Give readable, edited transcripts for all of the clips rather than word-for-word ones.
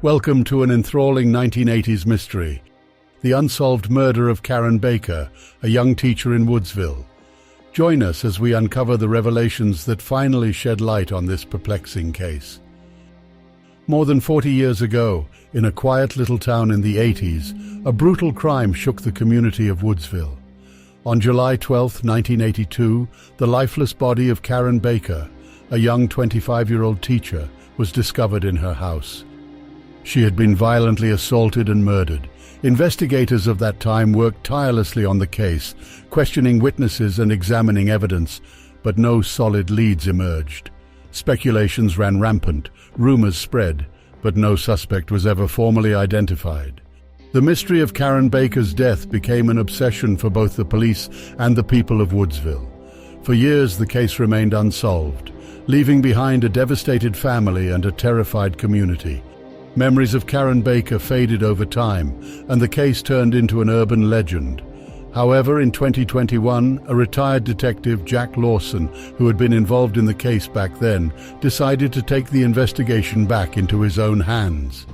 Welcome to an enthralling 1980s mystery, the unsolved murder of Karen Baker, a young teacher in Woodsville. Join us as we uncover the revelations that finally shed light on this perplexing case. More than 40 years ago, in a quiet little town in the 80s, a brutal crime shook the community of Woodsville. On July 12, 1982, the lifeless body of Karen Baker, a young 25-year-old teacher, was discovered in her house. She had been violently assaulted and murdered. Investigators of that time worked tirelessly on the case, questioning witnesses and examining evidence, but no solid leads emerged. Speculations ran rampant, rumors spread, but no suspect was ever formally identified. The mystery of Karen Baker's death became an obsession for both the police and the people of Woodsville. For years, the case remained unsolved, leaving behind a devastated family and a terrified community. Memories of Karen Baker faded over time, and the case turned into an urban legend. However, in 2021, a retired detective, Jack Lawson, who had been involved in the case back then, decided to take the investigation back into his own hands.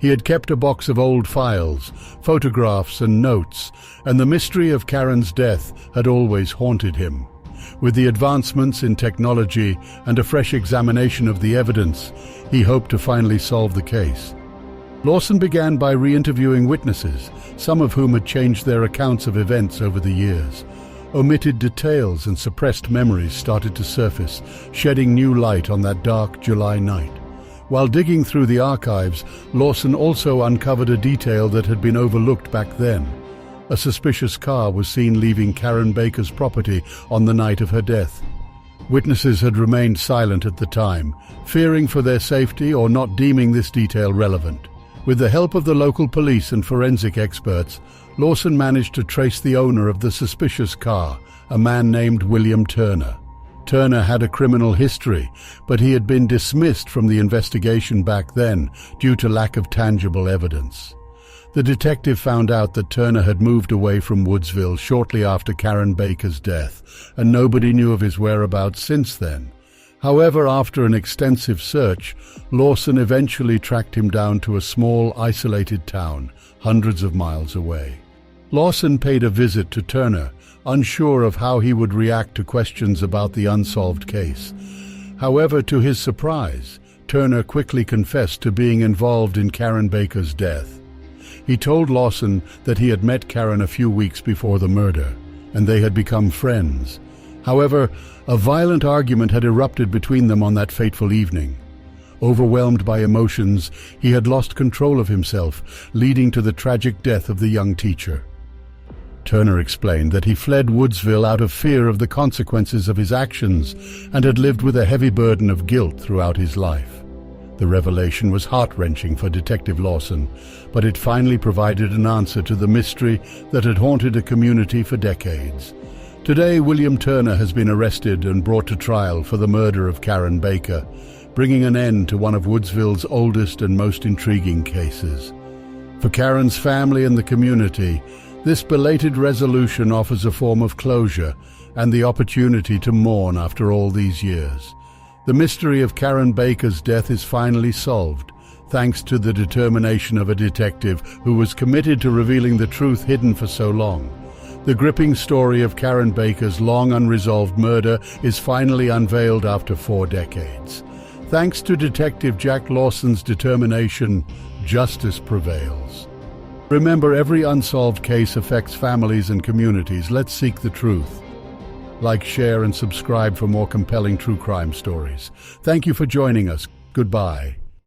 He had kept a box of old files, photographs and notes, and the mystery of Karen's death had always haunted him. With the advancements in technology and a fresh examination of the evidence, he hoped to finally solve the case. Lawson began by re-interviewing witnesses, some of whom had changed their accounts of events over the years. Omitted details and suppressed memories started to surface, shedding new light on that dark July night. While digging through the archives, Lawson also uncovered a detail that had been overlooked back then. A suspicious car was seen leaving Karen Baker's property on the night of her death. Witnesses had remained silent at the time, fearing for their safety or not deeming this detail relevant. With the help of the local police and forensic experts, Lawson managed to trace the owner of the suspicious car, a man named William Turner. Turner had a criminal history, but he had been dismissed from the investigation back then due to lack of tangible evidence. The detective found out that Turner had moved away from Woodsville shortly after Karen Baker's death, and nobody knew of his whereabouts since then. However, after an extensive search, Lawson eventually tracked him down to a small, isolated town, hundreds of miles away. Lawson paid a visit to Turner, unsure of how he would react to questions about the unsolved case. However, to his surprise, Turner quickly confessed to being involved in Karen Baker's death. He told Lawson that he had met Karen a few weeks before the murder, and they had become friends. However, a violent argument had erupted between them on that fateful evening. Overwhelmed by emotions, he had lost control of himself, leading to the tragic death of the young teacher. Turner explained that he fled Woodsville out of fear of the consequences of his actions and had lived with a heavy burden of guilt throughout his life. The revelation was heart-wrenching for Detective Lawson, but it finally provided an answer to the mystery that had haunted a community for decades. Today, William Turner has been arrested and brought to trial for the murder of Karen Baker, bringing an end to one of Woodsville's oldest and most intriguing cases. For Karen's family and the community, this belated resolution offers a form of closure and the opportunity to mourn after all these years. The mystery of Karen Baker's death is finally solved, thanks to the determination of a detective who was committed to revealing the truth hidden for so long. The gripping story of Karen Baker's long unresolved murder is finally unveiled after 4 decades. Thanks to Detective Jack Lawson's determination, justice prevails. Remember, every unsolved case affects families and communities. Let's seek the truth. Like, share, and subscribe for more compelling true crime stories. Thank you for joining us. Goodbye.